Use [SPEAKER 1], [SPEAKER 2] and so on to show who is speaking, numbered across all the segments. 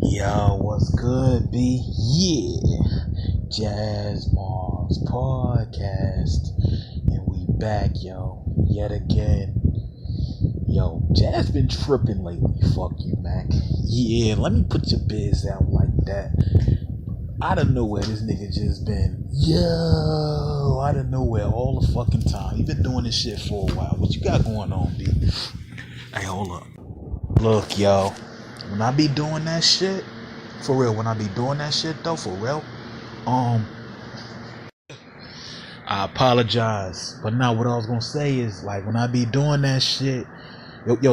[SPEAKER 1] Yo, what's good, B? Yeah, Jasmar's podcast, and we back, yo, yet again. Yo, Jazz been tripping lately. Fuck you, Mac. Yeah, let me put your biz out like that. Out of nowhere, this nigga just been out of nowhere all the fucking time. He been doing this shit for a while. What you got going on, B? Hey, hold up. Look, yo, when I be doing that shit, for real, when I be doing that shit though, for real, um, I apologize. But now what I was gonna say is, like, when I be doing that shit,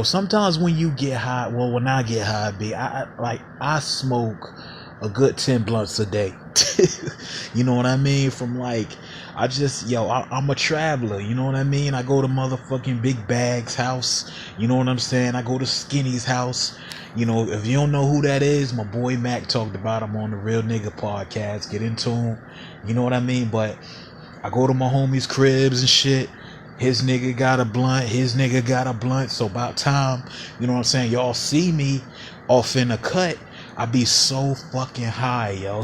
[SPEAKER 1] sometimes when you get high, well, when I get high, I smoke a good 10 blunts a day. You know what I mean? From like, I'm a traveler. You know what I mean? I go to motherfucking Big Bag's house. You know what I'm saying? I go to Skinny's house. You know, if you don't know who that is, my boy Mac talked about him on the Real Nigga podcast. Get into him. You know what I mean? But I go to my homie's cribs and shit. His nigga got a blunt. His nigga got a blunt. So about time, you know what I'm saying? Y'all see me off in the cut. I be so fucking high, yo.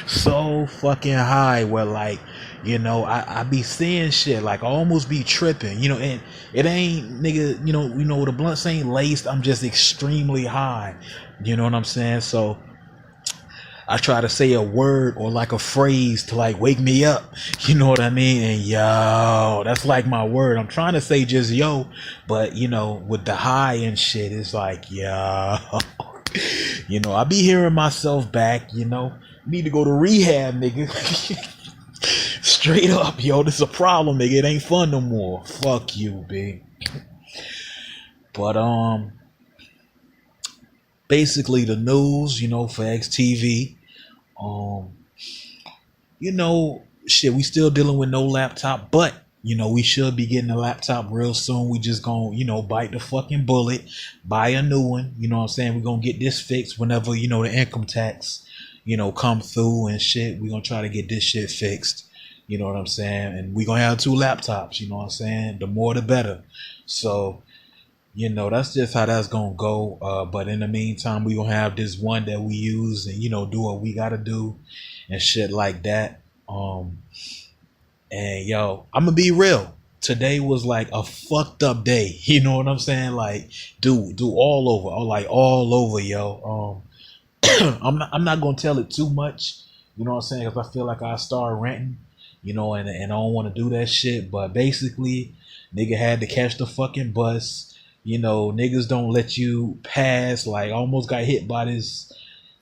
[SPEAKER 1] So fucking high where, like, you know, I be seeing shit. Like, I almost be tripping, you know, and it ain't, nigga, you know, the blunts ain't laced. I'm just extremely high. You know what I'm saying? So I try to say a word or like a phrase to like wake me up. You know what I mean? And yo, that's like my word. I'm trying to say just yo, but you know, with the high and shit, it's like yo. You know, I be hearing myself back, you know. Need to go to rehab, nigga. Straight up, yo, this is a problem, nigga. It ain't fun no more. Fuck you, B. But basically the news, you know, for XTV. You know, shit, we still dealing with no laptop, but you know, we should be getting a laptop real soon. We just gonna, you know, bite the fucking bullet, buy a new one. You know what I'm saying? We're gonna get this fixed whenever, you know, the income tax, you know, come through and shit. We're gonna try to get this shit fixed. You know what I'm saying? And we're gonna have 2 laptops, you know what I'm saying? The more the better. So, you know, that's just how that's gonna go. But in the meantime, we gonna have this one that we use and, you know, do what we gotta do and shit like that. And yo, I'm gonna be real. Today was like a fucked up day. You know what I'm saying? Like, do all over, like all over, yo. I'm not gonna tell it too much. You know what I'm saying? Because I feel like I start ranting. You know, and I don't want to do that shit. But basically, nigga had to catch the fucking bus. You know, niggas don't let you pass. Like, almost got hit by this.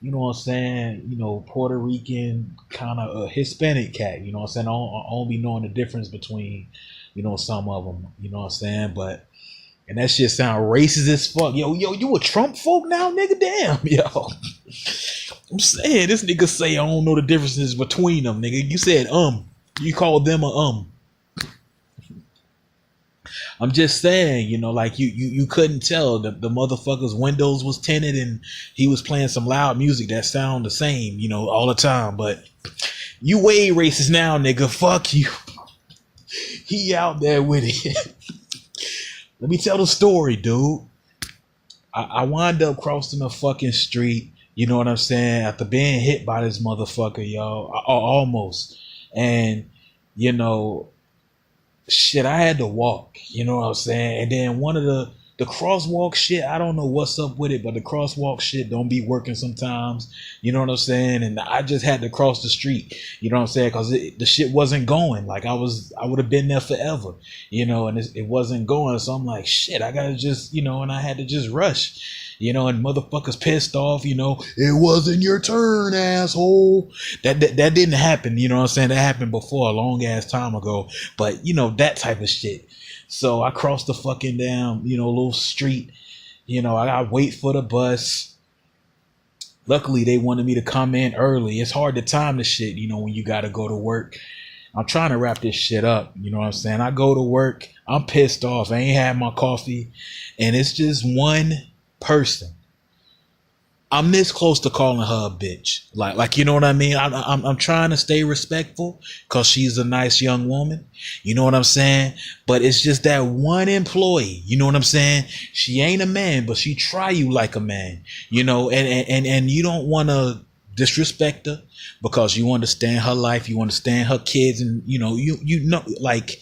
[SPEAKER 1] You know what I'm saying? You know, Puerto Rican kind of a Hispanic cat. You know what I'm saying? I don't be knowing the difference between, you know, some of them. You know what I'm saying? But, and that shit sound racist as fuck. Yo, you a Trump folk now, nigga? Damn, yo. I'm saying, this nigga say I don't know the differences between them, nigga. You said, You called them a. I'm just saying, you know, like you couldn't tell the motherfucker's windows was tinted and he was playing some loud music that sound the same, you know, all the time. But you way racist now, nigga. Fuck you. He out there with it. Let me tell the story, dude. I wind up crossing the fucking street, you know what I'm saying, after being hit by this motherfucker, y'all. Almost. And, you know, shit, I had to walk, you know what I'm saying? And then one of the crosswalk shit, I don't know what's up with it, but the crosswalk shit don't be working sometimes, you know what I'm saying? And I just had to cross the street, you know what I'm saying? Because the shit wasn't going. Like, I would have been there forever, you know, and it wasn't going. So I'm like, shit, I gotta just, you know, and I had to just rush. You know, and motherfuckers pissed off, you know, it wasn't your turn, asshole. That didn't happen, you know what I'm saying? That happened before, a long ass time ago. But, you know, that type of shit. So I crossed the fucking damn, you know, little street. You know, I gotta wait for the bus. Luckily, they wanted me to come in early. It's hard to time the shit, you know, when you gotta go to work. I'm trying to wrap this shit up, you know what I'm saying? I go to work, I'm pissed off. I ain't had my coffee. And it's just one person. I'm this close to calling her a bitch. Like, you know what I mean? I'm trying to stay respectful because she's a nice young woman. You know what I'm saying? But it's just that one employee. You know what I'm saying? She ain't a man, but she try you like a man. You know, and you don't want to disrespect her because you understand her life, you understand her kids, and you know, like,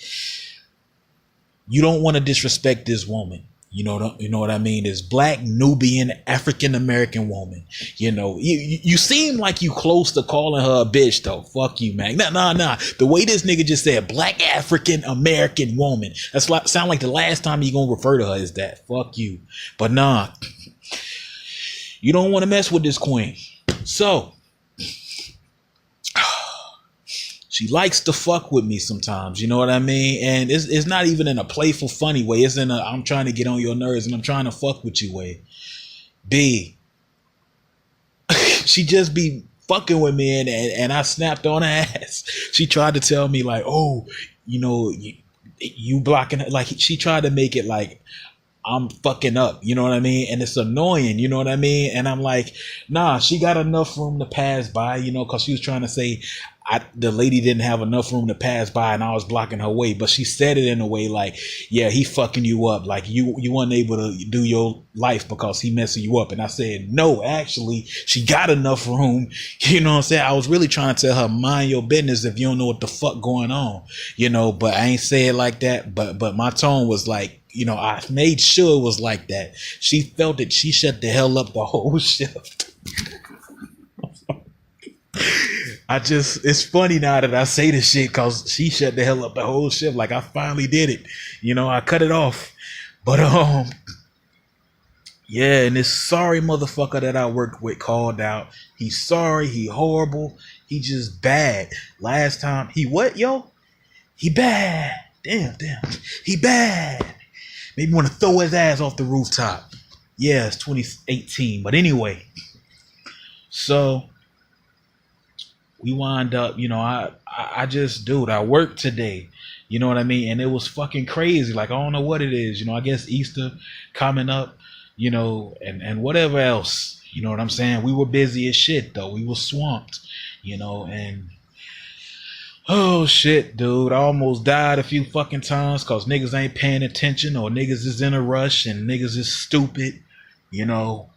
[SPEAKER 1] you don't want to disrespect this woman. You know what I mean? This black Nubian African American woman. You know, you seem like you close to calling her a bitch though. Fuck you, man. Nah. The way this nigga just said black African American woman. That's like sound like the last time you gonna refer to her as that. Fuck you. But nah, you don't want to mess with this queen. So she likes to fuck with me sometimes, you know what I mean? And it's not even in a playful, funny way. It's in a I'm trying to get on your nerves and I'm trying to fuck with you way. B. She just be fucking with me and I snapped on her ass. She tried to tell me like, oh, you know, you blocking her. Like she tried to make it like I'm fucking up, you know what I mean? And it's annoying, you know what I mean? And I'm like, nah, she got enough room to pass by, you know, because she was trying to say the lady didn't have enough room to pass by and I was blocking her way. But she said it in a way like, yeah, he fucking you up. Like you weren't able to do your life because he messing you up. And I said, no, actually, she got enough room. You know what I'm saying? I was really trying to tell her, mind your business if you don't know what the fuck going on, you know, but I ain't say it like that. But my tone was like, you know, I made sure it was like that. She felt it. She shut the hell up the whole shift. It's funny now that I say this shit because she shut the hell up the whole shift. Like I finally did it. You know, I cut it off. But, yeah, and this sorry motherfucker that I worked with called out. He's sorry. He horrible. He just bad. Last time, he what, yo? He bad. Damn. He bad. Maybe want to throw his ass off the rooftop. Yeah, it's 2018. But anyway, so we wind up, you know, I just, dude, I worked today. You know what I mean? And it was fucking crazy. Like, I don't know what it is. You know, I guess Easter coming up, you know, and whatever else. You know what I'm saying? We were busy as shit, though. We were swamped, you know, and oh shit, dude. I almost died a few fucking times because niggas ain't paying attention or niggas is in a rush and niggas is stupid, you know.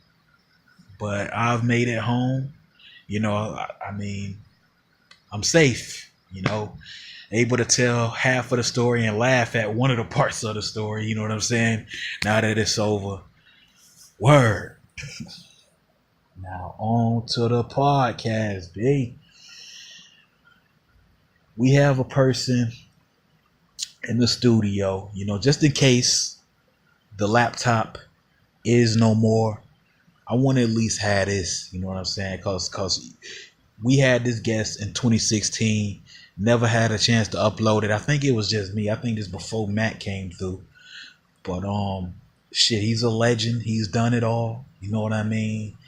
[SPEAKER 1] But I've made it home. You know, I mean, I'm safe, you know, able to tell half of the story and laugh at one of the parts of the story. You know what I'm saying? Now that it's over. Word. Now on to the podcast, babe. We have a person in the studio, you know, just in case the laptop is no more. I want to at least have this, you know what I'm saying? Cause we had this guest in 2016, never had a chance to upload it. I think it was just me. I think this before Matt came through. But shit, he's a legend. He's done it all. You know what I mean?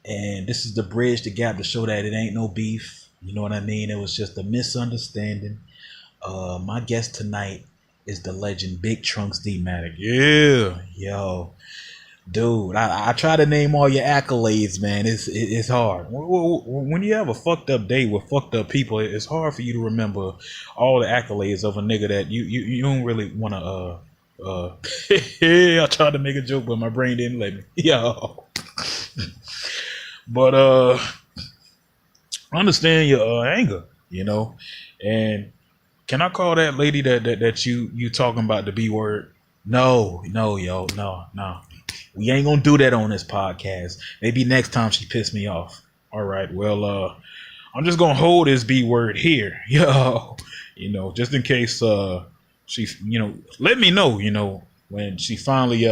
[SPEAKER 1] And this is the bridge, the gap to show that it ain't no beef. You know what I mean? It was just a misunderstanding. My guest tonight is the legend Big Trunks D-Matic. Yeah, yo. Dude, I try to name all your accolades, man. It's hard. When you have a fucked up day with fucked up people, it's hard for you to remember all the accolades of a nigga that you don't really want to. I tried to make a joke, but my brain didn't let me. Yo, but I understand your anger, you know. And can I call that lady that you talking about the B word? No, yo, no. We ain't gonna do that on this podcast. Maybe next time she pissed me off. All right, well, I'm just gonna hold this B word here, yo. You know, just in case she, you know, let me know, you know, when she finally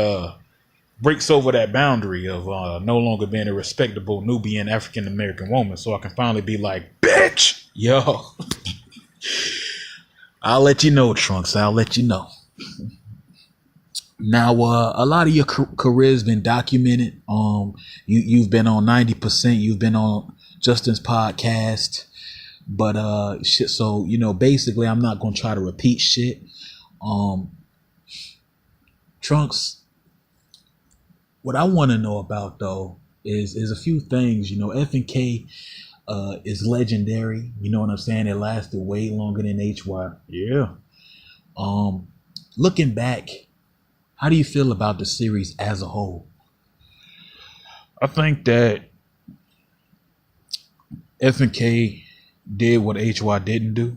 [SPEAKER 1] breaks over that boundary of no longer being a respectable Nubian African American woman, so I can finally be like, bitch, yo. I'll let you know, Trunks. I'll let you know. Now, a lot of your career's been documented. You've been on 90%. You've been on Justin's podcast, but shit. So you know, basically, I'm not gonna try to repeat shit. Trunks. What I want to know about though is a few things. FNK is legendary. You know what I'm saying? It lasted way longer than HY. Yeah. Um, Looking back, how do you feel about the series as a whole? I think that FNK did what HY didn't do.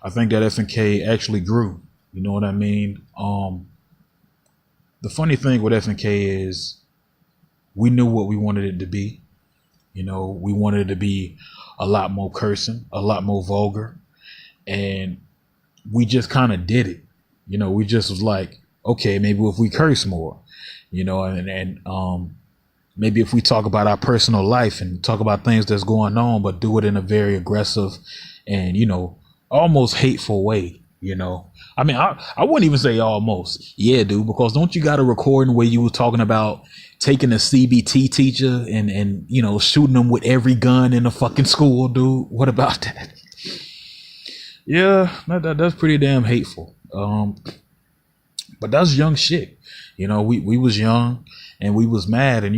[SPEAKER 1] I think that FNK actually grew. You know what I mean? The funny thing with FNK is we knew what we wanted it to be. We wanted it to be a lot more cursing, a lot more vulgar, and we just kind of did it. We just was like, okay, maybe if we curse more, and maybe if we talk about our personal life and talk about things that's going on, but do it in a very aggressive and, almost hateful way. I mean, I wouldn't even say almost. Yeah, dude, because don't you got a recording where you were talking about taking a CBT teacher and shooting them with every gun in the fucking school, dude? What about that? Yeah, that's pretty damn hateful. But that's young shit. We was young and we was mad, and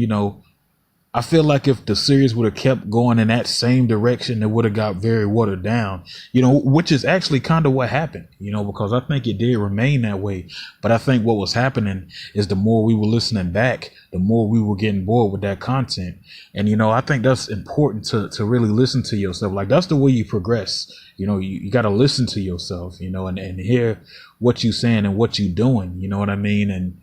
[SPEAKER 1] I feel like if the series would have kept going in that same direction, it would have got very watered down, which is actually kind of what happened, because I think it did remain that way. But I think what was happening is the more we were listening back, the more we were getting bored with that content. And, I think that's important to really listen to yourself. Like, that's the way you progress. You got to listen to yourself, and hear what you're saying and what you're doing. You know what I mean? And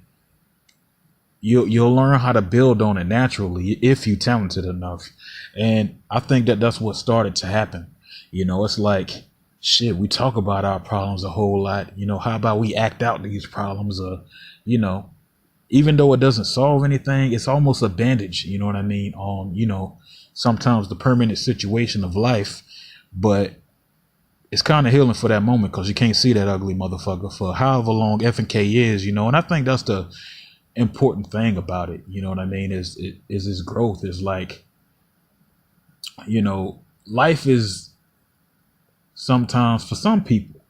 [SPEAKER 1] you'll learn how to build on it naturally if you're talented enough. And I think that that's what started to happen. It's like, shit, we talk about our problems a whole lot. How about we act out these problems? Even though it doesn't solve anything, it's almost a bandage, you know what I mean, on, sometimes the permanent situation of life. But it's kind of healing for that moment, because you can't see that ugly motherfucker for however long F&K is, and I think that's the important thing about it, you know what I mean, is this growth. Is like, life is sometimes, for some people,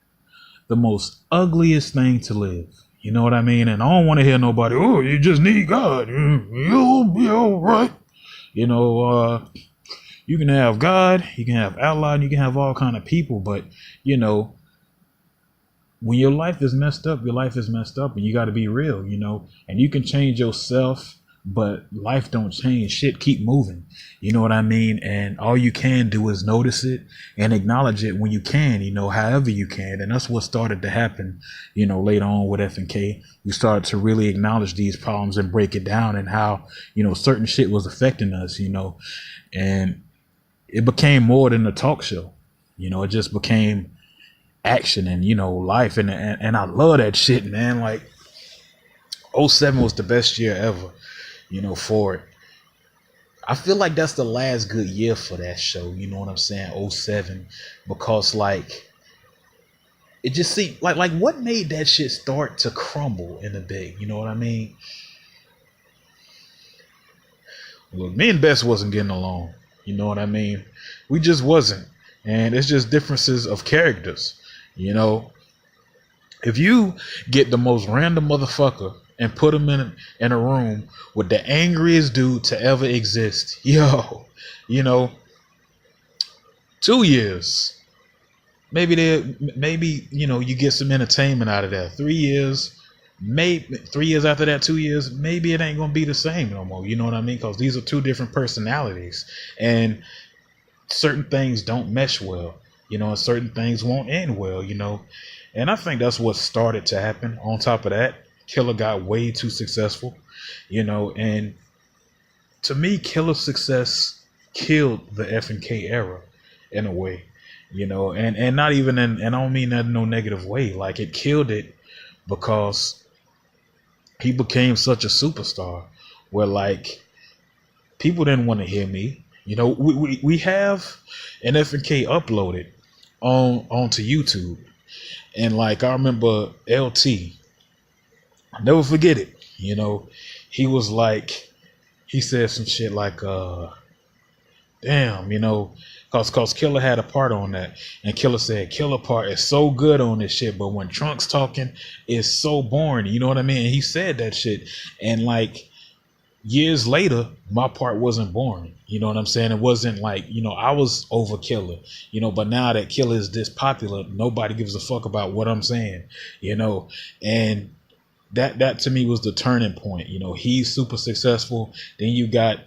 [SPEAKER 1] the most ugliest thing to live, you know what I mean. And I don't want to hear nobody, oh, you just need God, you'll be all right. You can have God, you can have Allah, and you can have all kind of people, but when your life is messed up, your life is messed up, and you got to be real, and you can change yourself, but life don't change. Shit keep moving, you know what I mean? And all you can do is notice it and acknowledge it when you can, however you can. And that's what started to happen, later on with F&K. We started to really acknowledge these problems and break it down, and how, certain shit was affecting us, and it became more than a talk show. It just became action and life, and I love that shit, man. Like, '07 was the best year ever, for it. I feel like that's the last good year for that show, you know what I'm saying, '07, because like it just seemed like what made that shit start to crumble in a bit, you know what I mean? Look, me and Bess wasn't getting along, you know what I mean? We just wasn't, and it's just differences of characters. If you get the most random motherfucker and put him in a room with the angriest dude to ever exist, 2 years, maybe you get some entertainment out of that. 3 years, maybe 3 years after that, 2 years, maybe it ain't gonna be the same no more. You know what I mean? Because these are two different personalities, and certain things don't mesh well. And certain things won't end well, and I think that's what started to happen. On top of that, Killer got way too successful, and to me, Killer's success killed the F&K era in a way, and not even and I don't mean that in no negative way. Like, it killed it because he became such a superstar where, like, people didn't want to hear me. We have an F&K uploaded onto YouTube, and like, I remember LT, I'll never forget it. He was like, he said some shit like, damn, cause Killer had a part on that, and Killer said, Killer part is so good on this shit, but when Trunk's talking, it's so boring, you know what I mean? And he said that shit, and like, years later, my part wasn't boring. You know what I'm saying? It wasn't like, I was over Killer, but now that Killer is this popular, nobody gives a fuck about what I'm saying, and that to me was the turning point. He's super successful. Then you got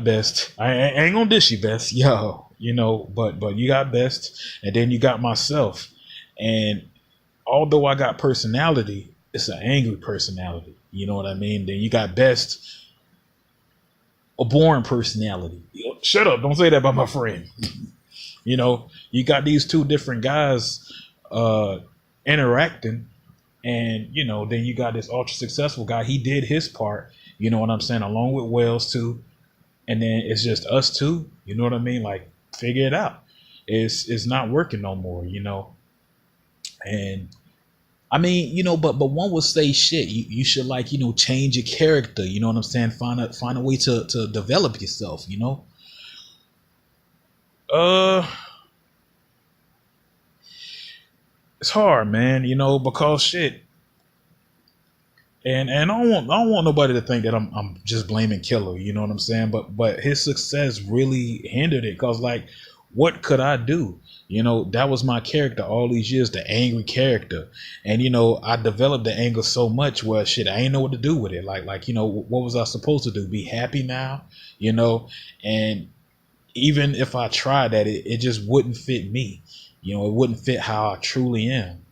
[SPEAKER 1] Best. I ain't gonna dish you, Best, but you got Best, and then you got myself. And although I got personality, it's an angry personality. You know what I mean? Then you got Best, a boring personality. Shut up! Don't say that about my friend. You got these two different guys interacting, and then you got this ultra successful guy. He did his part. You know what I'm saying? Along with Wells too. And then it's just us two. You know what I mean? Like, figure it out. It's not working no more. And I mean, but one would say, shit, you should change your character. You know what I'm saying? Find a way to develop yourself. It's hard, man. Because shit. And I don't want nobody to think that I'm just blaming Killer. You know what I'm saying? But his success really hindered it. Cause what could I do? That was my character all these years, the angry character. And, I developed the anger so much where shit, I ain't know what to do with it. Like, what was I supposed to do? Be happy now? And even if I tried that, it just wouldn't fit me. It wouldn't fit how I truly am.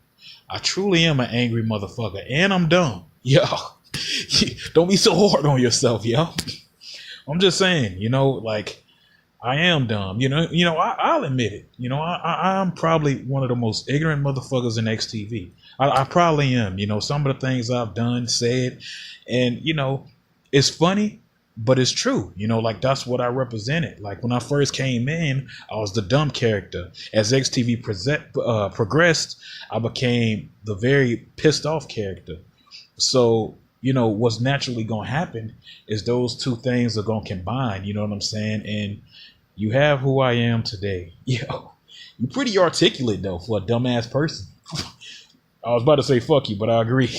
[SPEAKER 1] I truly am an angry motherfucker, and I'm dumb. Yo, don't be so hard on yourself, yo. I'm just saying, I am dumb. I'll admit it. I'm probably one of the most ignorant motherfuckers in XTV. I probably am. Some of the things I've done, said, and it's funny, but it's true. That's what I represented. Like, when I first came in, I was the dumb character. As XTV progressed, I became the very pissed off character. So, what's naturally going to happen is those two things are going to combine. You know what I'm saying? And you have who I am today. Yo, you're pretty articulate, though, for a dumbass person. I was about to say fuck you, but I agree.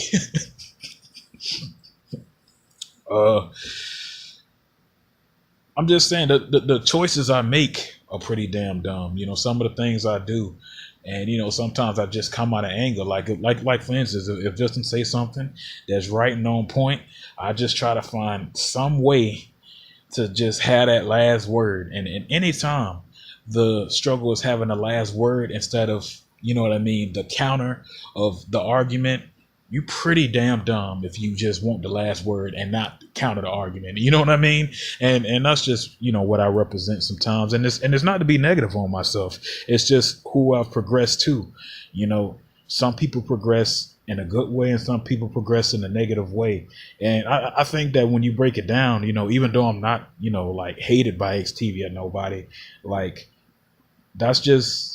[SPEAKER 1] I'm just saying that the choices I make are pretty damn dumb. Some of the things I do. And, sometimes I just come out of anger. Like for instance, if Justin say something that's right and on point, I just try to find some way to just have that last word. And anytime the struggle is having the last word instead of, the counter of the argument, you pretty damn dumb if you just want the last word and not counter the argument. You know what I mean? And that's just, what I represent sometimes. And it's not to be negative on myself. It's just who I've progressed to. Some people progress in a good way and some people progress in a negative way. And I think that when you break it down, even though I'm not, hated by XTV or nobody, that's just,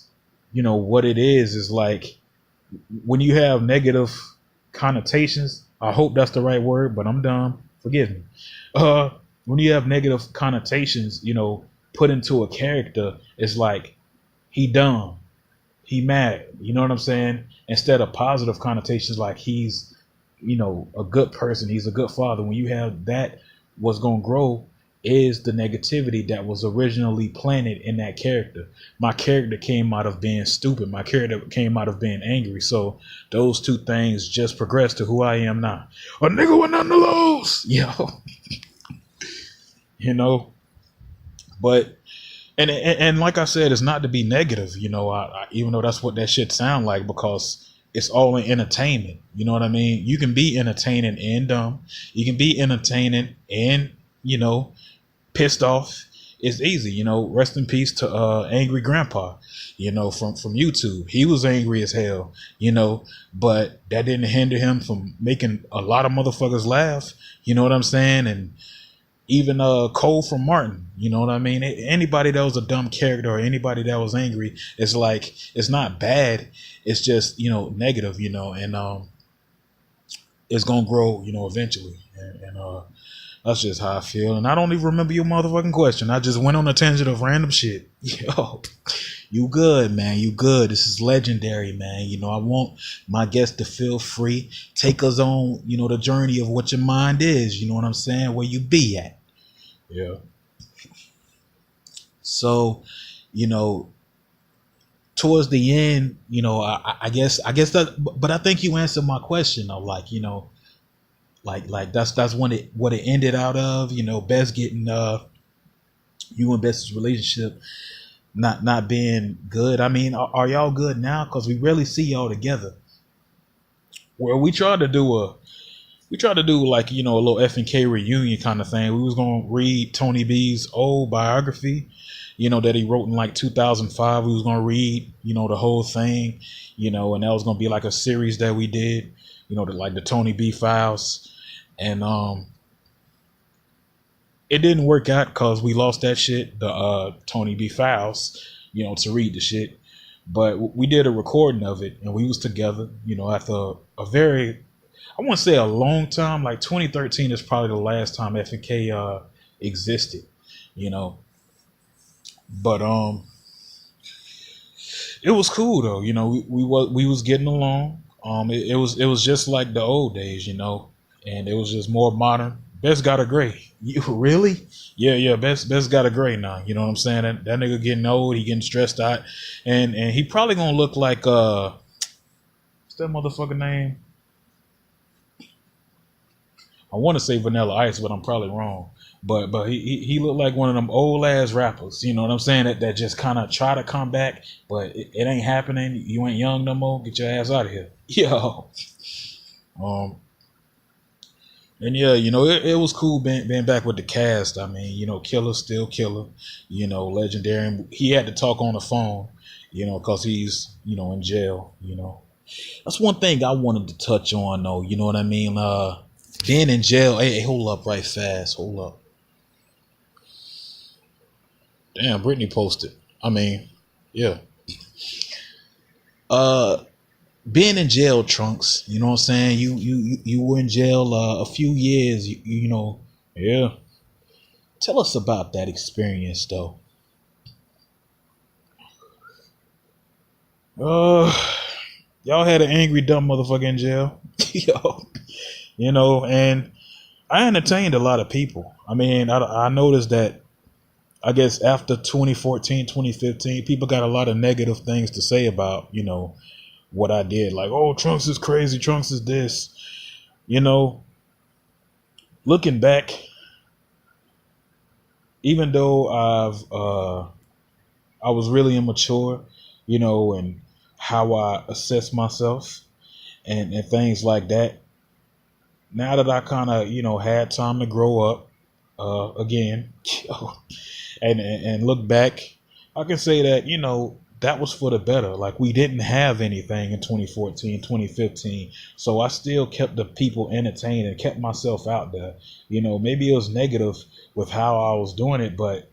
[SPEAKER 1] what it is like when you have negative connotations, I hope that's the right word, but I'm dumb. Forgive me. When you have negative connotations, put into a character, it's like he dumb, he mad. You know what I'm saying? Instead of positive connotations, like he's, a good person, he's a good father. When you have that, what's gonna grow is the negativity that was originally planted in that character. My character came out of being stupid. My character came out of being angry. So those two things just progressed to who I am now. A nigga with nothing to lose. But and like I said, it's not to be negative. I even though that's what that shit sound like, because it's all in entertainment. You know what I mean? You can be entertaining and dumb. You can be entertaining and, pissed off. It's easy. Rest in peace to Angry Grandpa, from YouTube. He was angry as hell, but that didn't hinder him from making a lot of motherfuckers laugh. You know what I'm saying? And even Cole from Martin, you know what I mean? Anybody that was a dumb character or anybody that was angry, it's like, it's not bad. It's just, negative, and it's going to grow, eventually. And that's just how I feel. And I don't even remember your motherfucking question. I just went on a tangent of random shit. Yo. You good, man. You good. This is legendary, man. I want my guests to feel free. Take us on, the journey of what your mind is. You know what I'm saying? Where you be at. Yeah. So, you know, towards the end, I guess that, but I think you answered my question though. Like, like that's what it ended out of. Best getting you and Best's relationship not being good. I mean, are y'all good now? Because we rarely see y'all together. Well, we tried to do like a little F&K reunion kind of thing. We was gonna read Tony B's old biography, that he wrote in like 2005. We was gonna read the whole thing, and that was gonna be like a series that we did, like the Tony B files, and it didn't work out because we lost that shit, the Tony B files, to read the shit. But we did a recording of it, and we was together, after a very, I want to say a long time, like 2013 is probably the last time F&K existed, But it was cool though, we was getting along. It was just like the old days, and it was just more modern. Best got a gray. You really? Yeah. Best got a gray now. You know what I'm saying? That nigga getting old. He getting stressed out, and he probably gonna look like what's that motherfucker name? I want to say Vanilla Ice, but I'm probably wrong. But he looked like one of them old ass rappers. You know what I'm saying? That just kind of try to come back, but it ain't happening. You ain't young no more. Get your ass out of here, yo. And yeah, it was cool being back with the cast. I mean, Killer still Killer, legendary. And he had to talk on the phone, because he's, in jail, That's one thing I wanted to touch on, though. You know what I mean? Being in jail. Hey, hold up right fast. Hold up. Damn, Brittany posted. I mean, yeah. Being in jail, Trunks. You know what I'm saying? You were in jail a few years. Yeah. Tell us about that experience, though. Y'all had an angry, dumb motherfucker in jail. Yo. And I entertained a lot of people. I mean, I noticed that, I guess after 2014, 2015, people got a lot of negative things to say about, what I did. Like, oh, Trunks is crazy. Trunks is this. Looking back, even though I was really immature, and how I assess myself and things like that. Now that I kind of, had time to grow up again, and look back, I can say that, that was for the better. Like, we didn't have anything in 2014, 2015. So I still kept the people entertained and kept myself out there. Maybe it was negative with how I was doing it, but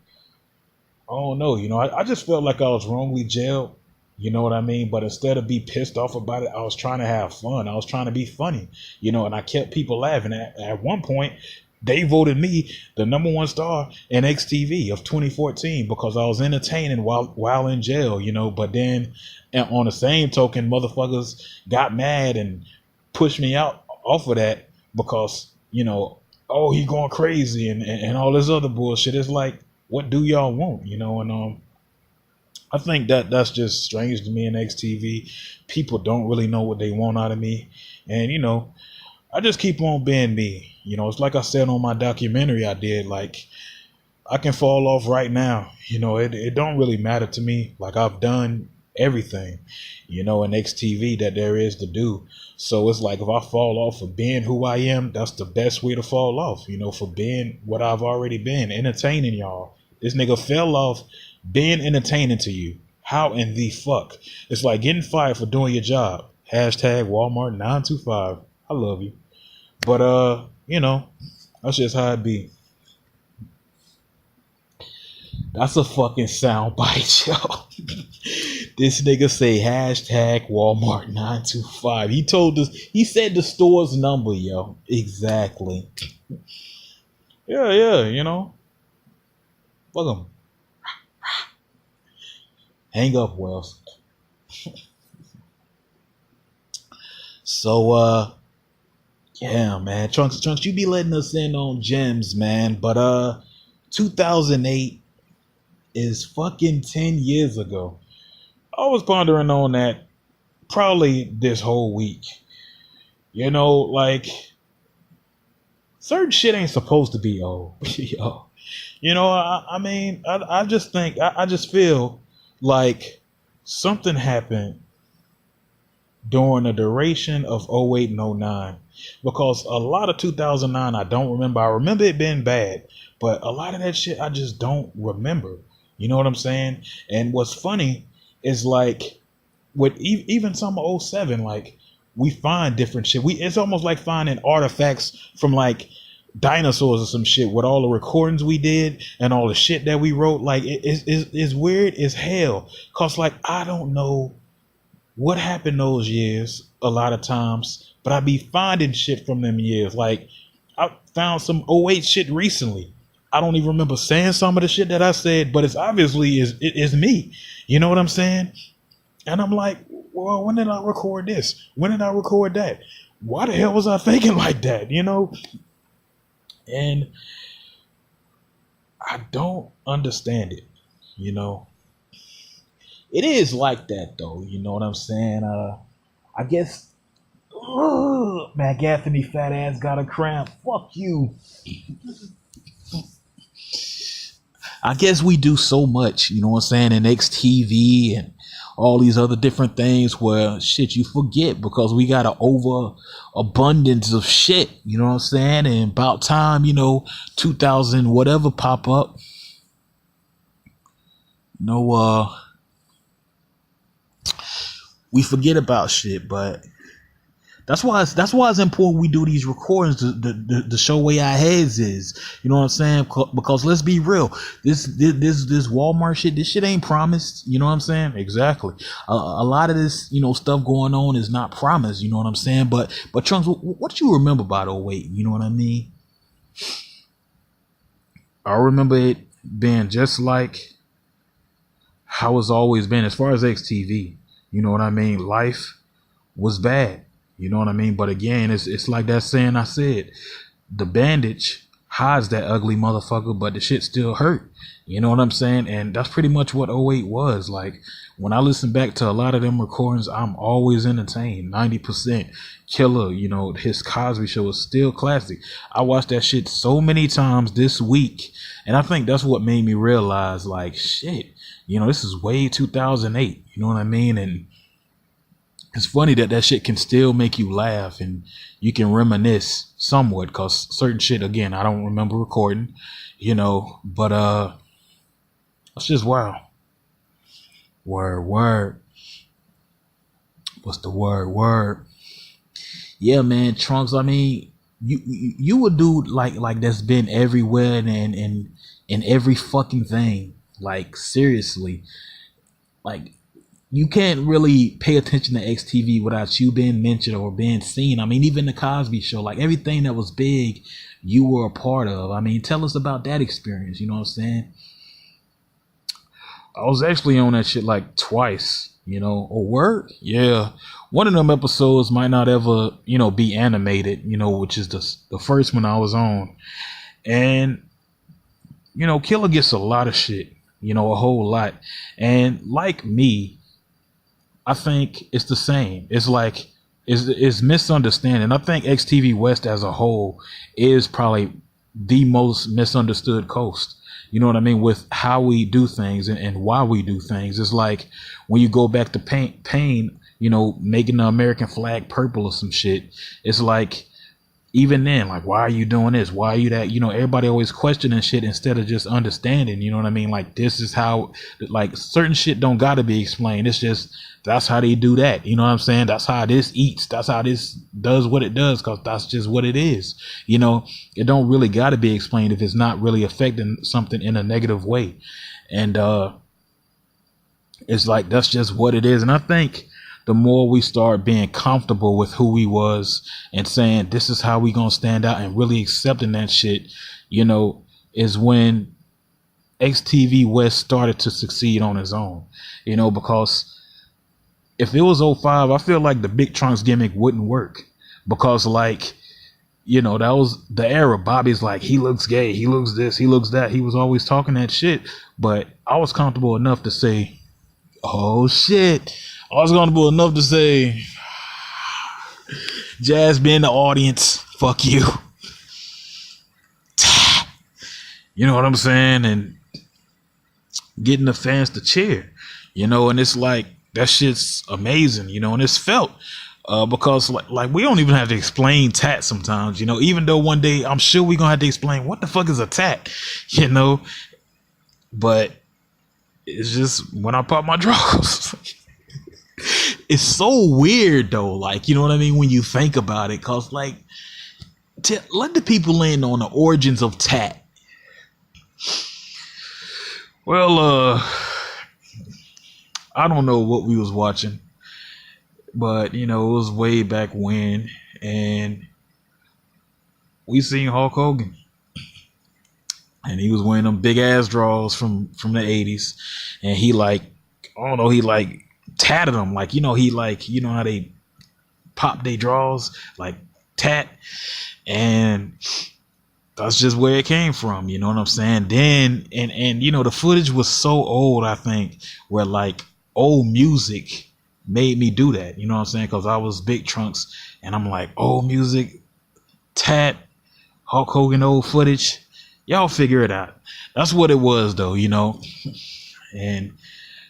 [SPEAKER 1] I don't know. I just felt like I was wrongly jailed. You know what I mean? But instead of be pissed off about it, I was trying to have fun. I was trying to be funny, and I kept people laughing. At one point, they voted me the number one star in XTV of 2014 because I was entertaining while in jail, But then, and on the same token, motherfuckers got mad and pushed me out off of that because, oh, he going crazy and all this other bullshit. It's like, what do y'all want, And I think that's just strange to me in XTV. People don't really know what they want out of me. And, I just keep on being me. It's like I said on my documentary I did, like, I can fall off right now. It don't really matter to me. Like, I've done everything, in XTV that there is to do. So it's like, if I fall off for being who I am, that's the best way to fall off, for being what I've already been, entertaining y'all. This nigga fell off being entertaining to you. How in the fuck? It's like getting fired for doing your job. Hashtag Walmart 925. I love you. But that's just how it be. That's a fucking soundbite, yo. This nigga say hashtag Walmart 925. He said the store's number, yo. Exactly. Yeah, fuck him. Hang up, Wells. So yeah, man. Trunks, you be letting us in on gems, man. But 2008 is fucking 10 years ago. I was pondering on that probably this whole week. You know, like certain shit ain't supposed to be old. Yo. You know, I mean, I just think, I just feel like something happened during the duration of '08 and '09, because a lot of 2009 I don't remember. I remember it being bad, but a lot of that shit I just don't remember. You know what I'm saying? And what's funny is like with even some of '07, like we find different shit. It's almost like finding artifacts from like dinosaurs or some shit with all the recordings we did and all the shit that we wrote. Like it's weird as hell, cause like I don't know what happened those years a lot of times, but I be finding shit from them years. Like I found some '08 shit recently. I don't even remember saying some of the shit that I said, but it's obviously is me. You know what I'm saying? And I'm like, well, when did I record this? When did I record that? Why the hell was I thinking like that? You know? And I don't understand it, you know? It is like that though, you know what I'm saying? I guess McGaffney fat ass got a cramp. Fuck you. I guess we do so much, you know what I'm saying, in XTV and all these other different things where shit you forget because we got an over abundance of shit, you know what I'm saying? And about time, you know, 2000 whatever pop up. No, we forget about shit, but that's why it's important we do these recordings to show where our heads is. You know what I'm saying? Because let's be real, this Walmart shit, this shit ain't promised. You know what I'm saying? Exactly. A lot of this, you know, stuff going on is not promised. You know what I'm saying? But Trunks, what you remember about '08? You know what I mean? I remember it being just like how it's always been as far as XTV. You know what I mean? Life was bad. You know what I mean? But again, it's like that saying I said, the bandage hides that ugly motherfucker, but the shit still hurt. You know what I'm saying? And that's pretty much what '08 was. Like when I listen back to a lot of them recordings, I'm always entertained. 90% killer. You know, his Cosby Show is still classic. I watched that shit so many times this week. And I think that's what made me realize like, shit, you know, this is way 2008. You know what I mean? And it's funny that shit can still make you laugh and you can reminisce somewhat, because certain shit, again, I don't remember recording, you know, but it's just wow. Word. What's the word? Yeah, man, Trunks, I mean, you a dude like that's been everywhere and in every fucking thing. Like seriously. Like you can't really pay attention to XTV without you being mentioned or being seen. I mean, even the Cosby Show, like everything that was big, you were a part of. I mean, tell us about that experience. You know what I'm saying? I was actually on that shit like twice, you know. Oh, word? Yeah. One of them episodes might not ever, you know, be animated, you know, which is the first one I was on. And, you know, Killer gets a lot of shit, you know, a whole lot. And like me, I think it's the same. It's like it's misunderstanding. I think XTV West as a whole is probably the most misunderstood coast. You know what I mean? With how we do things and why we do things. It's like when you go back to Pain, you know, making the American flag purple or some shit. It's like even then, like, why are you doing this? Why are you that? You know, everybody always questioning shit instead of just understanding. You know what I mean? Like, this is how, like, certain shit don't gotta be explained. It's just, that's how they do that. You know what I'm saying? That's how this eats. That's how this does what it does, because that's just what it is. You know, it don't really gotta be explained if it's not really affecting something in a negative way. And it's like, that's just what it is. And I think the more we start being comfortable with who we was and saying this is how we gonna stand out and really accepting that shit, you know, is when XTV West started to succeed on his own, because if it was '05, I feel like the Big Trunks gimmick wouldn't work because like, that was the era. Bobby's like, he looks gay, he looks this, he looks that. He was always talking that shit, but I was comfortable enough to say, oh shit. I was comfortable enough to say, Jazz be in the audience, fuck you. You know what I'm saying? And getting the fans to cheer, and it's like, that shit's amazing, and it's felt because like we don't even have to explain tat sometimes, even though one day I'm sure we're gonna have to explain what the fuck is a tat, but it's just when I pop my draws. It's so weird though, like, you know what I mean, when you think about it, cause like, let the people in on the origins of tat. Well, I don't know what we was watching, but it was way back when, and we seen Hulk Hogan, and he was wearing them big ass draws from the '80s, and he like, I don't know, he like tatted them, like, he like, how they pop their draws, like tat, and that's just where it came from, you know what I'm saying? Then, and the footage was so old, I think, where like old music made me do that, you know what I'm saying? Because I was Big Trunks, and I'm like, old music, tat, Hulk Hogan old footage, y'all figure it out. That's what it was though, and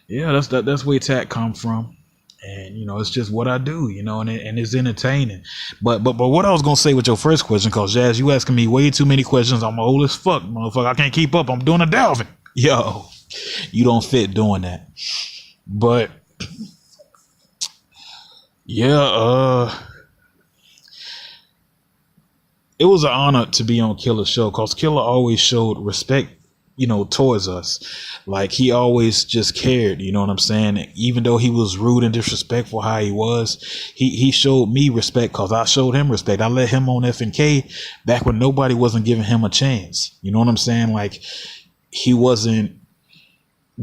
[SPEAKER 1] yeah, that's where tat come from. And it's just what I do, and it's entertaining. But what I was gonna say with your first question, cause Jazz, you asking me way too many questions. I'm old as fuck, motherfucker. I can't keep up. I'm doing a Dalvin. Yo, you don't fit doing that. But yeah, it was an honor to be on Killer's show, cause Killer always showed respect, towards us. Like, he always just cared, you know what I'm saying? Even though he was rude and disrespectful how he was, he showed me respect because I showed him respect. I let him on FNK back when nobody wasn't giving him a chance. You know what I'm saying? Like, he wasn't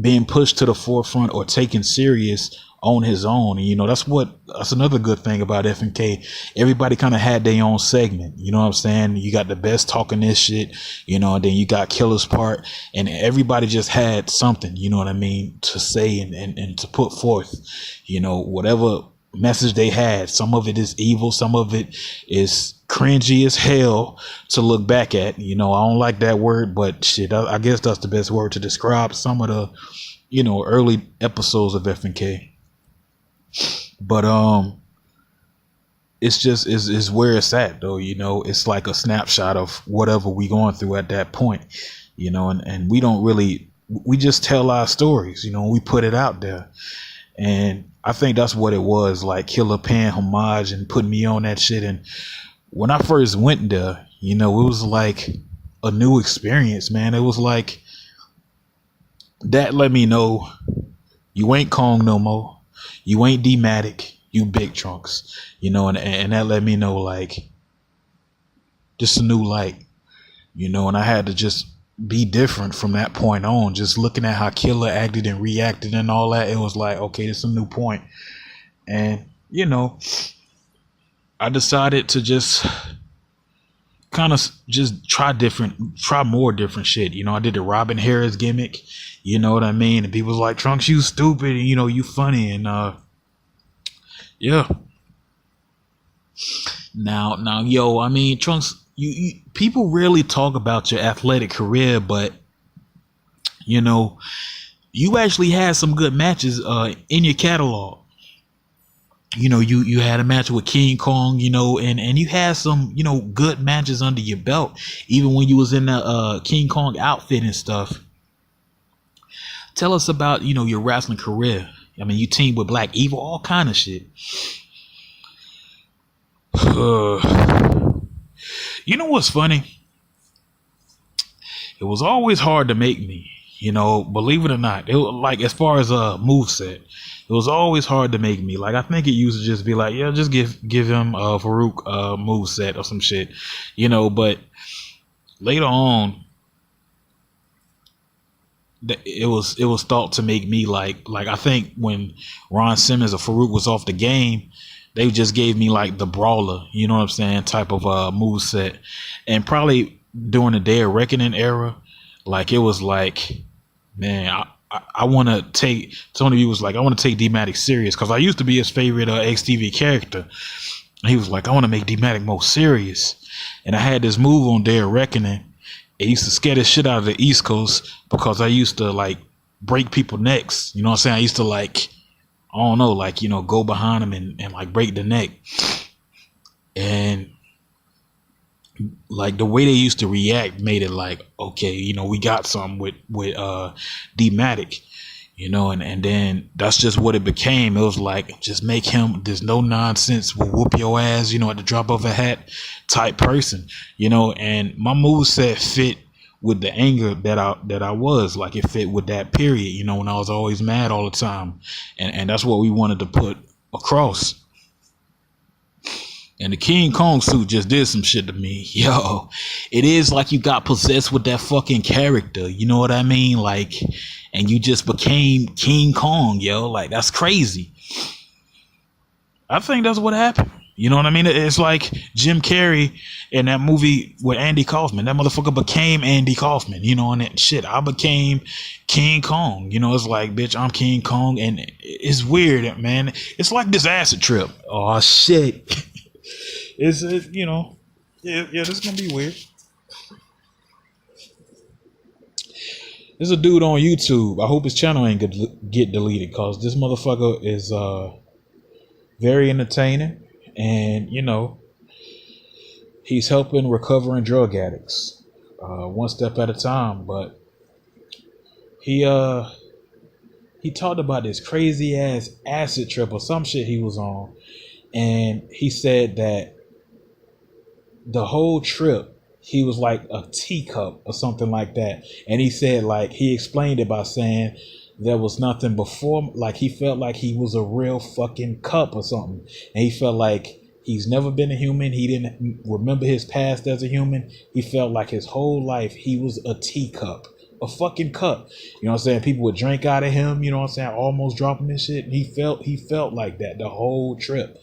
[SPEAKER 1] being pushed to the forefront or taken serious on his own. And, that's another good thing about FNK. Everybody kind of had their own segment. You know what I'm saying? You got the best talking this shit, and then you got Killer's part, and everybody just had something, you know what I mean, to say and to put forth, whatever message they had. Some of it is evil. Some of it is cringy as hell to look back at. I don't like that word, but shit, I guess that's the best word to describe some of the, early episodes of FNK. But it's just is where it's at though, it's like a snapshot of whatever we going through at that point, and we don't really, we just tell our stories, we put it out there. And I think that's what it was, like Killer paying homage and putting me on that shit. And when I first went there, it was like a new experience, man. It was like that let me know you ain't Kong no more. You ain't D-Matic, you Big Trunks, and that let me know, like, just a new light, and I had to just be different from that point on. Just looking at how Killer acted and reacted and all that, it was like, okay, it's a new point. And, I decided to just kind of just try more different shit. I did the Robin Harris gimmick, you know what I mean? And people was like, Trunks, you stupid, and, you funny. And, yeah. Now, yo, I mean, Trunks, you people rarely talk about your athletic career, but, you actually had some good matches, in your catalog. You had a match with King Kong, and you had some, good matches under your belt, even when you was in the King Kong outfit and stuff. Tell us about, your wrestling career. I mean, you teamed with Black Evil, all kind of shit. You know what's funny? It was always hard to make me, believe it or not. It was like, as far as a moveset, it was always hard to make me. Like, I think it used to just be like, yeah, just give him Farouk moveset or some shit, but later on, it was thought to make me like I think when Ron Simmons or Farouk was off the game, they just gave me like the brawler, you know what I'm saying, type of move set. And probably during the Day of Reckoning era, like it was like, man, I want to take, Tony B was like, I want to take D-Matic serious, because I used to be his favorite XTV character. And he was like, I want to make D-Matic more serious. And I had this move on Day of Reckoning. It used to scare the shit out of the East Coast, because I used to like break people necks. You know what I'm saying? I used to like, I don't know, like, you know, go behind them and like break the neck. And like the way they used to react made it like, okay, you know, we got something with D-Matic, you know, and then that's just what it became. It was like, just make him this no nonsense, will whoop your ass, you know, at the drop of a hat type person, you know. And my moveset fit with the anger that I was, like it fit with that period, you know, when I was always mad all the time. And that's what we wanted to put across. And the King Kong suit just did some shit to me. Yo, it is like you got possessed with that fucking character. You know what I mean? Like, and you just became King Kong, yo. Like, that's crazy. I think that's what happened. You know what I mean? It's like Jim Carrey in that movie with Andy Kaufman. That motherfucker became Andy Kaufman, you know, and that shit. I became King Kong. You know, it's like, bitch, I'm King Kong. And it's weird, man. It's like this acid trip. Oh, shit. It's, you know, yeah, this is gonna be weird. There's a dude on YouTube. I hope his channel ain't get deleted, because this motherfucker is very entertaining, and you know, he's helping recovering drug addicts one step at a time. But he talked about this crazy ass acid trip or some shit he was on, and he said that the whole trip, he was like a teacup or something like that. And he said, like, he explained it by saying there was nothing before, like he felt like he was a real fucking cup or something. And he felt like he's never been a human. He didn't remember his past as a human. He felt like his whole life he was a teacup, a fucking cup. You know what I'm saying? People would drink out of him, you know what I'm saying, almost dropping this shit. And he felt like that the whole trip.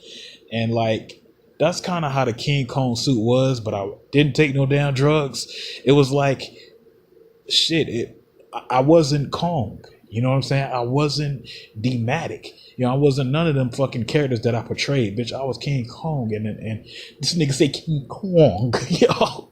[SPEAKER 1] And like, that's kind of how the King Kong suit was, but I didn't take no damn drugs. It was like, shit, I wasn't Kong. You know what I'm saying? I wasn't D-Matic. You know, I wasn't none of them fucking characters that I portrayed. Bitch, I was King Kong, and this nigga say King Kong. Yo,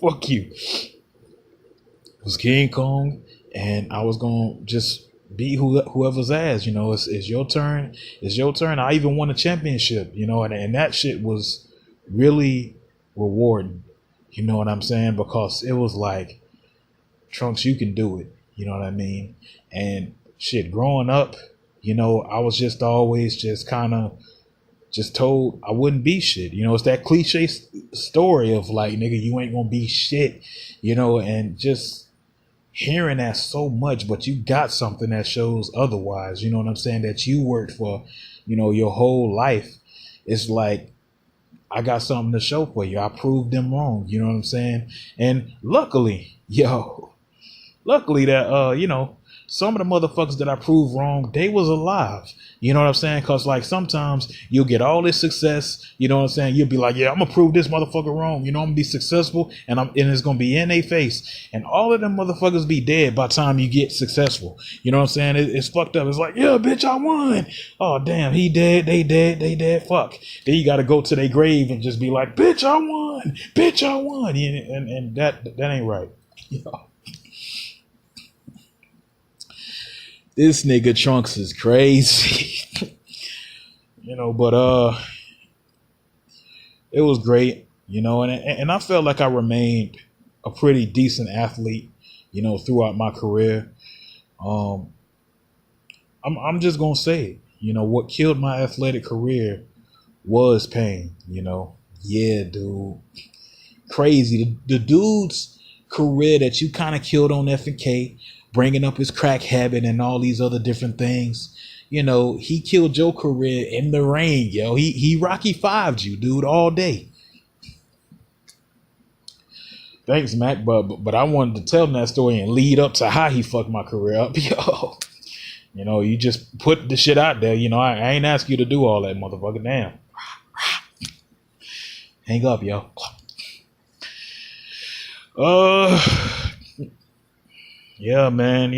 [SPEAKER 1] fuck you. It was King Kong, and I was gonna just be whoever's ass, you know. It's your turn. It's your turn. I even won a championship, you know, and that shit was really rewarding. You know what I'm saying? Because it was like, Trunks, you can do it. You know what I mean? And shit, growing up, you know, I was just always just kind of just told I wouldn't be shit. You know, it's that cliche story of like, nigga, you ain't gonna be shit, you know, and just hearing that so much, but you got something that shows otherwise, you know what I'm saying, that you worked for, you know, your whole life. It's like, I got something to show for you. I proved them wrong, you know what I'm saying? And luckily that, you know, some of the motherfuckers that I proved wrong, they was alive. You know what I'm saying? Because, like, sometimes you'll get all this success, you know what I'm saying? You'll be like, yeah, I'm going to prove this motherfucker wrong. You know, I'm going to be successful, and it's going to be in their face. And all of them motherfuckers be dead by the time you get successful. You know what I'm saying? It's fucked up. It's like, yeah, bitch, I won. Oh, damn, he dead, they dead, fuck. Then you got to go to their grave and just be like, bitch, I won. Bitch, I won. And that ain't right. You know? This nigga Trunks is crazy. You know, but it was great, you know, and I felt like I remained a pretty decent athlete, you know, throughout my career. I'm just gonna say it, you know, what killed my athletic career was pain, you know. Yeah, dude. Crazy. The dude's career that you kind of killed on F&K, bringing up his crack habit and all these other different things. You know, he killed your career in the ring, yo. He Rocky 5'd you, dude, all day. Thanks, Mac. But I wanted to tell him that story and lead up to how he fucked my career up. Yo, you just put the shit out there. I ain't ask you to do all that, motherfucker. Damn. Hang up, yo. Yeah, man.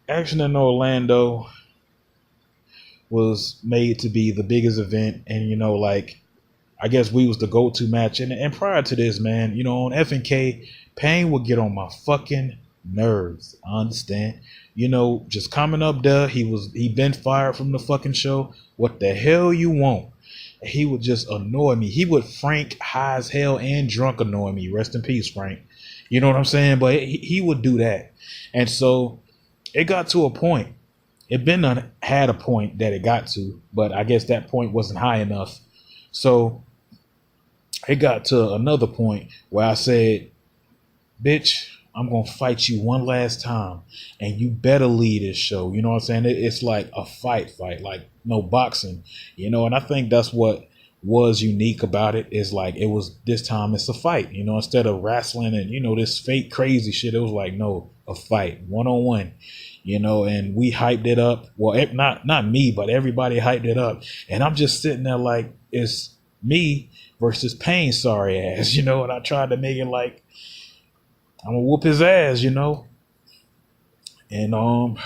[SPEAKER 1] Action in Orlando was made to be the biggest event, and like I guess we was the go-to match. And prior to this, man, on FNK, Pain would get on my fucking nerves. I understand. Just coming up there, he been fired from the fucking show. What the hell you want? He would just annoy me. He would Frank high as hell and drunk annoy me. Rest in peace, Frank. You know what I'm saying? But he would do that. And so it got to a point. It had a point that it got to, but I guess that point wasn't high enough. So it got to another point where I said, bitch, I'm going to fight you one last time and you better lead this show. You know what I'm saying? It's like a fight, like no boxing, and I think that's what was unique about it is like, it was this time it's a fight, instead of wrestling and, this fake crazy shit. It was like, no, a fight, one-on-one, and we hyped it up. Well, not me, but everybody hyped it up. And I'm just sitting there like, it's me versus Pain, sorry ass, and I tried to make it like, I'm gonna whoop his ass, and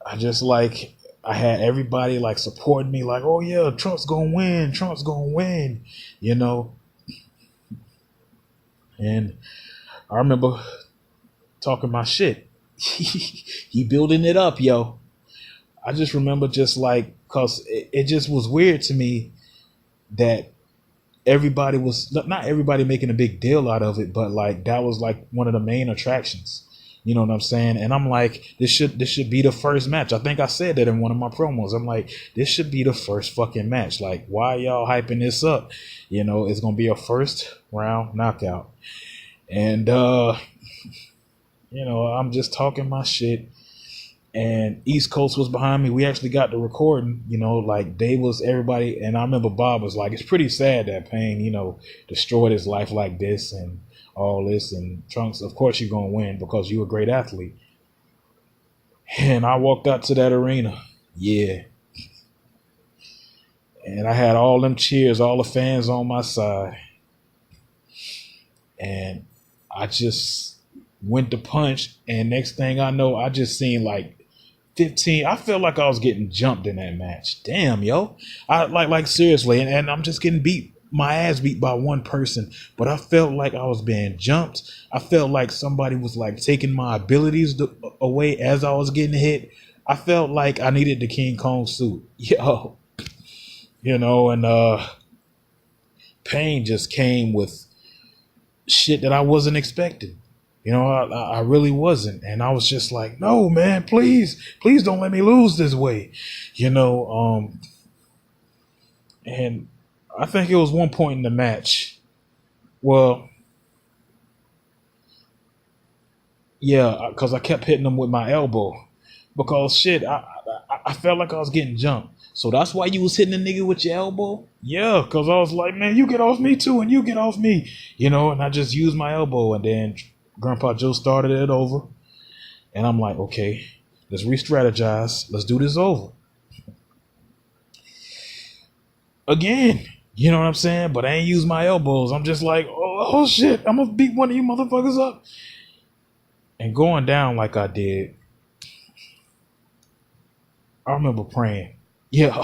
[SPEAKER 1] I just like, I had everybody like supporting me, like, oh yeah, Trump's gonna win, and I remember talking my shit. He building it up, yo. I just remember just like, cause it just was weird to me that everybody was, not everybody making a big deal out of it, but like that was like one of the main attractions. You know what I'm saying? And I'm like, this should be the first match. I think I said that in one of my promos. I'm like, this should be the first fucking match. Like, why y'all hyping this up? It's gonna be a first round knockout. And I'm just talking my shit. And East Coast was behind me. We actually got the recording, like they was everybody. And I remember Bob was like, it's pretty sad that Pain, destroyed his life like this and all this. And Trunks, of course you're going to win because you're a great athlete. And I walked out to that arena. Yeah. And I had all them cheers, all the fans on my side. And I just went to punch. And next thing I know, I just seen like 15. I felt like I was getting jumped in that match. Damn, yo. I like seriously. And I'm just getting my ass beat by one person. But I felt like I was being jumped. I felt like somebody was like taking my abilities away as I was getting hit. I felt like I needed the King Kong suit. Yo. And Pain just came with shit that I wasn't expecting. I really wasn't. And I was just like, no, man, please don't let me lose this way. And I think it was one point in the match. Well, yeah, because I kept hitting him with my elbow. Because shit, I felt like I was getting jumped. So that's why you was hitting a nigga with your elbow? Yeah, because I was like, man, you get off me too, and you get off me. And I just used my elbow, and then Grandpa Joe started it over. And I'm like, okay, let's re-strategize. Let's do this over. Again, you know what I'm saying? But I ain't use my elbows. I'm just like, oh shit, I'm going to beat one of you motherfuckers up. And going down like I did, I remember praying. Yeah.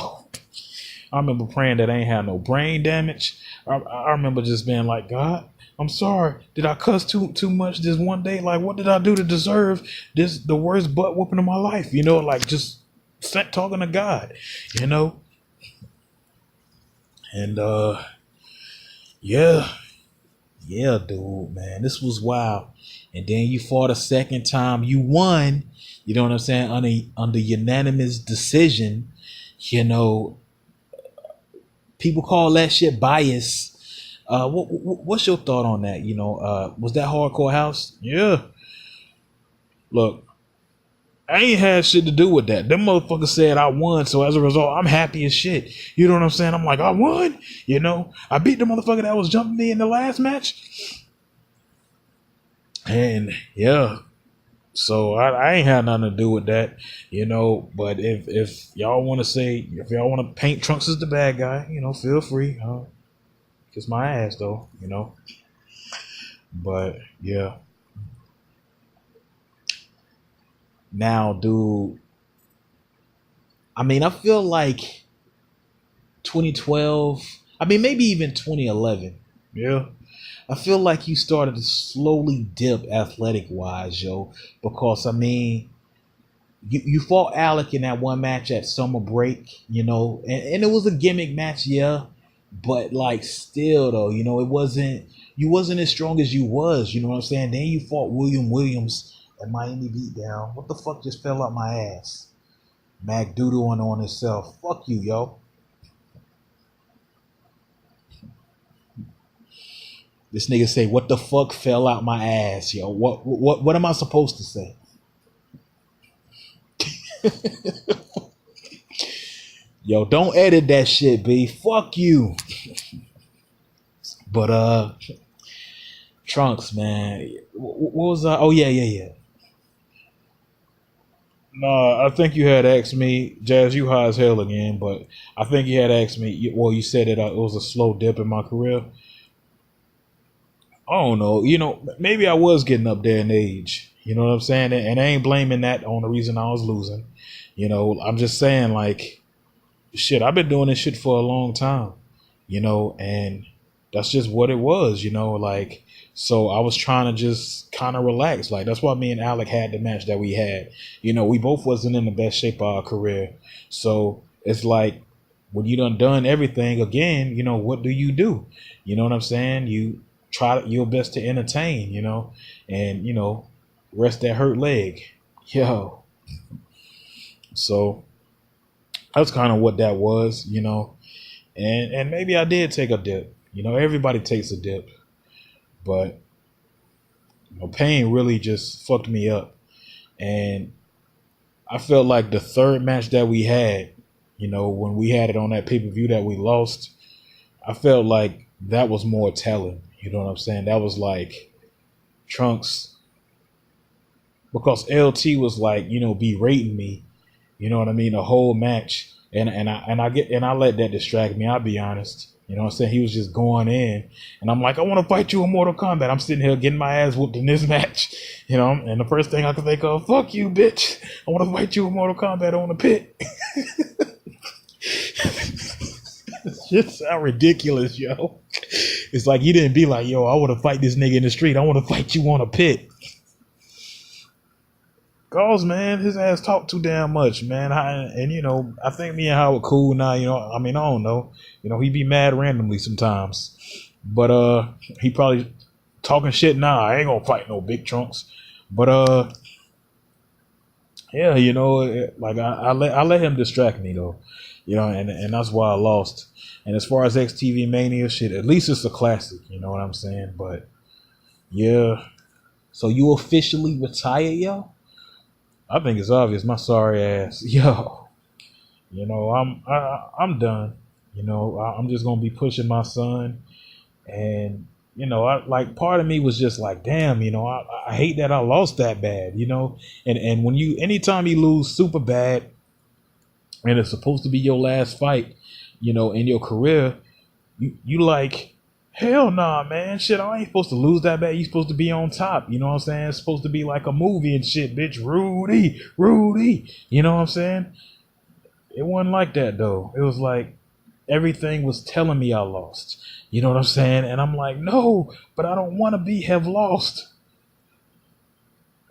[SPEAKER 1] I remember praying that I ain't had no brain damage. I remember just being like, God, I'm sorry. Did I cuss too much this one day? Like, what did I do to deserve the worst butt whooping of my life? Like just talking to God, And yeah, dude, man, this was wild. And then you fought a second time. You won. You know what I'm saying? Under unanimous decision. People call that shit bias. What's your thought on that? Was that Hardcore House? Yeah. Look, I ain't had shit to do with that. Them motherfuckers said I won, so as a result, I'm happy as shit. You know what I'm saying? I'm like, I won. You know, I beat the motherfucker that was jumping me in the last match. And yeah, so I ain't had nothing to do with that, you know. But if y'all want to say, if y'all want to paint Trunks as the bad guy, you know, feel free. Kiss my ass though, you know. But yeah. Now, dude, I mean, I feel like 2012, I mean, maybe even 2011. Yeah. I feel like you started to slowly dip athletic wise, yo, because I mean, you fought Alec in that one match at Summer Break, you know, and it was a gimmick match, yeah, but like still though, you know, you wasn't as strong as you was, you know what I'm saying? Then you fought William Williams at Miami Beatdown. What the fuck just fell out my ass? Mac doodling on himself. Fuck you, yo. This nigga say, what the fuck fell out my ass, yo? What am I supposed to say? Yo, don't edit that shit, B. Fuck you. But Trunks, man. What was I? Oh yeah. No, I think you had asked me, Jazz. You high as hell again, but I think you had asked me. Well, you said it was a slow dip in my career. I don't know. You know, maybe I was getting up there in age. You know what I'm saying? And I ain't blaming that on the reason I was losing. You know, I'm just saying, like, shit, I've been doing this shit for a long time, you know, and that's just what it was, you know, like, so I was trying to just kind of relax. Like, that's why me and Alec had the match that we had. You know, we both wasn't in the best shape of our career. So it's like, when you done everything again, you know, what do? You know what I'm saying? You try your best to entertain, you know, and, you know, rest that hurt leg. Yo. So that's kind of what that was, you know, and maybe I did take a dip. You know, everybody takes a dip, but you know, pain really just fucked me up, and I felt like the third match that we had, you know, when we had it on that pay-per-view that we lost, I felt like that was more telling. You know what I'm saying? That was like Trunks, because LT was like, you know, berating me. You know what I mean? The whole match, and I let that distract me. I'll be honest. You know what I'm saying? He was just going in, and I'm like, I want to fight you in Mortal Kombat. I'm sitting here getting my ass whooped in this match, you know. And the first thing I could think of, fuck you, bitch. I want to fight you in Mortal Kombat on the pit. It's just sound ridiculous, yo. It's like you didn't be like, yo, I want to fight this nigga in the street. I want to fight you on a pit. Cause man, his ass talked too damn much, man. And you know, I think me and Howard cool now. You know, I mean, I don't know. You know, he be mad randomly sometimes, but he probably talking shit now. I ain't gonna fight no big Trunks, but yeah, you know, like I let him distract me though, you know, and that's why I lost. And as far as XTV Mania shit, at least it's a classic. You know what I'm saying? But yeah, so you officially retired, yo? I think it's obvious. My sorry ass, yo. You know, I'm done. You know, I'm just gonna be pushing my son, and you know, I like part of me was just like, damn, you know, I hate that I lost that bad, you know, and when you anytime you lose super bad, and it's supposed to be your last fight, you know, in your career, you like. Hell nah, man. Shit, I ain't supposed to lose that bad. You supposed to be on top. You know what I'm saying? It's supposed to be like a movie and shit, bitch. Rudy. You know what I'm saying? It wasn't like that, though. It was like everything was telling me I lost. You know what I'm saying? And I'm like, no, but I don't want to have lost.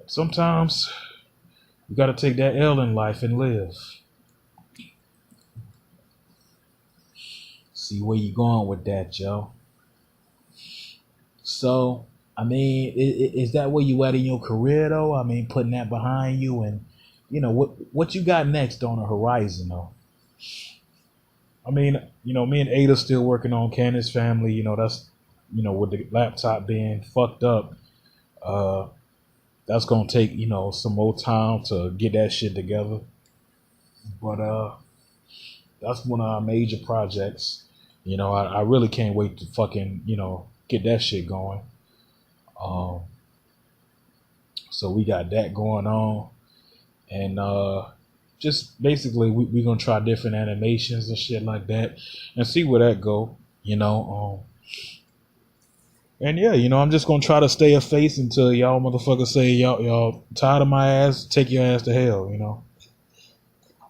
[SPEAKER 1] Sometimes you got to take that L in life and live. See where you going with that, Joe. So, I mean, is that where you at in your career, though? I mean, putting that behind you, and you know what you got next on the horizon, though. I mean, you know, me and Ada still working on Candace Family. You know, that's, you know, with the laptop being fucked up. that's gonna take, some more time to get that shit together. But that's one of our major projects. I really can't wait to fucking, get that shit going. Um, so we got that going on. And just basically we gonna try different animations and shit like that and see where that go, and yeah, I'm just gonna try to stay a face until y'all motherfuckers say y'all tired of my ass, take your ass to hell.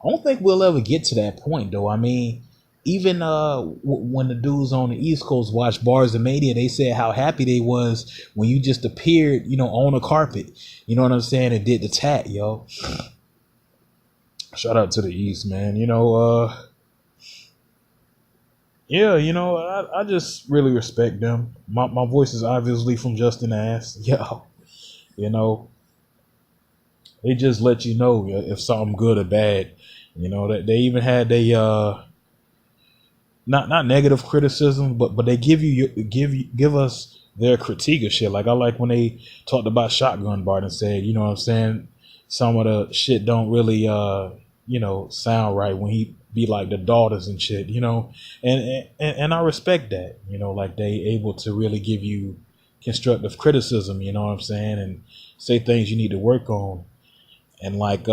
[SPEAKER 1] I don't think we'll ever get to that point though. I mean, even when the dudes on the East Coast watched Bars of Mania, they said how happy they was when you just appeared, on a carpet, you know what I'm saying, and did the tat, yo. Shout out to the East, man. Yeah, I just really respect them. My voice is obviously from Justin Ass. Yo, they just let you know if something good or bad. That they even had they not negative criticism, but they give us their critique of shit. Like I like when they talked about Shotgun Bart and said, you know what I'm saying, some of the shit don't really sound right when he be like the daughters and shit, and I respect that, like they able to really give you constructive criticism, you know what I'm saying, and say things you need to work on, and like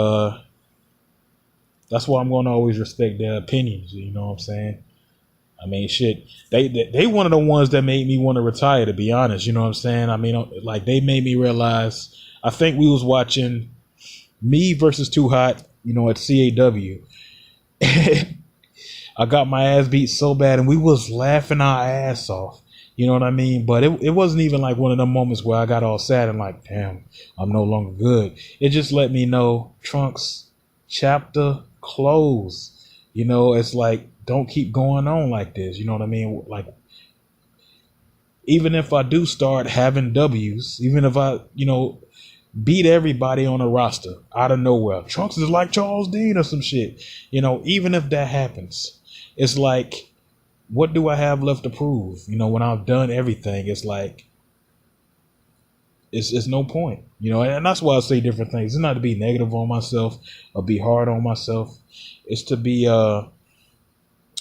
[SPEAKER 1] that's why I'm going to always respect their opinions, you know what I'm saying. I mean, shit, they one of the ones that made me want to retire, to be honest, you know what I'm saying. I mean, like they made me realize, I think we was watching Me versus Too Hot, at CAW. I got my ass beat so bad and we was laughing our ass off. You know what I mean? But it wasn't even like one of them moments where I got all sad and like, damn, I'm no longer good. It just let me know, Trunks, chapter closed. It's like, don't keep going on like this. You know what I mean? Like, even if I do start having W's, even if I, beat everybody on the roster out of nowhere, Trunks is like Charles Dean or some shit. Even if that happens, it's like, what do I have left to prove? When I've done everything, it's like, it's no point. And that's why I say different things. It's not to be negative on myself or be hard on myself. It's to be,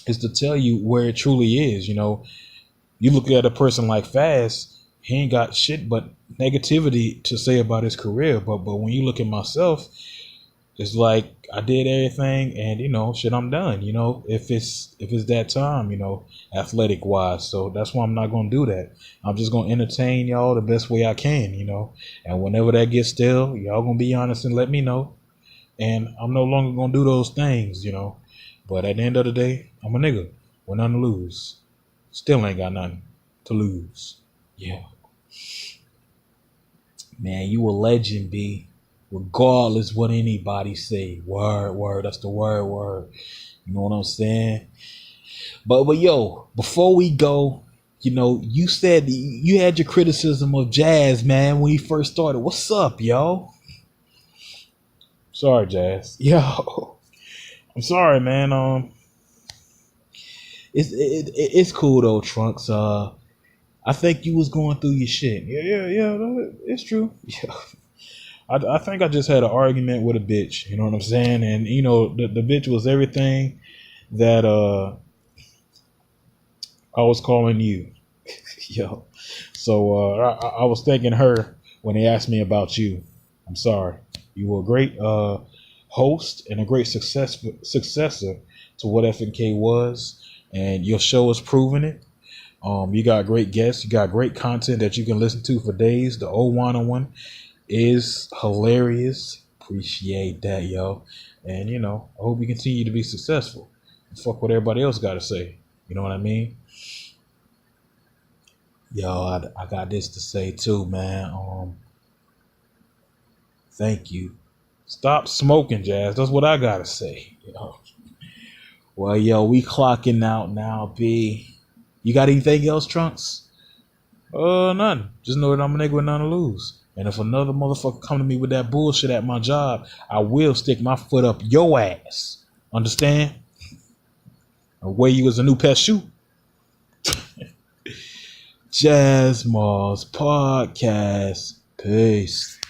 [SPEAKER 1] it's to tell you where it truly is. You look at a person like Fast, he ain't got shit but negativity to say about his career. But when you look at myself, it's like I did everything and, shit, I'm done, if it's that time, athletic wise. So that's why I'm not going to do that. I'm just going to entertain y'all the best way I can, and whenever that gets stale, y'all going to be honest and let me know. And I'm no longer going to do those things, but at the end of the day, I'm a nigga with nothing to lose. Still ain't got nothing to lose. Yeah. Man, you a legend, B. Regardless what anybody say. Word. That's the word. You know what I'm saying? But yo, before we go, you said you had your criticism of Jazz, man, when he first started. What's up, yo? Sorry, Jazz. Yo. I'm sorry, man. It's cool though, Trunks. I think you was going through your shit. Yeah. It's true. Yeah. I think I just had an argument with a bitch. You know what I'm saying? And the bitch was everything that I was calling you. Yo. So I was thanking her when they asked me about you. I'm sorry. You were a great host and a great successor to what FNK was, and your show is proving it. You got great guests. You got great content that you can listen to for days. The old one is hilarious. Appreciate that, yo. And, I hope you continue to be successful. Fuck what everybody else got to say. You know what I mean? Yo, I got this to say too, man. Thank you. Stop smoking, Jazz. That's what I got to say. Well, yo, we clocking out now, B. You got anything else, Trunks? None. Just know that I'm a nigga with nothing to lose. And if another motherfucker come to me with that bullshit at my job, I will stick my foot up your ass. Understand? And wear you as a new pet shoe. Jasmar's podcast. Peace.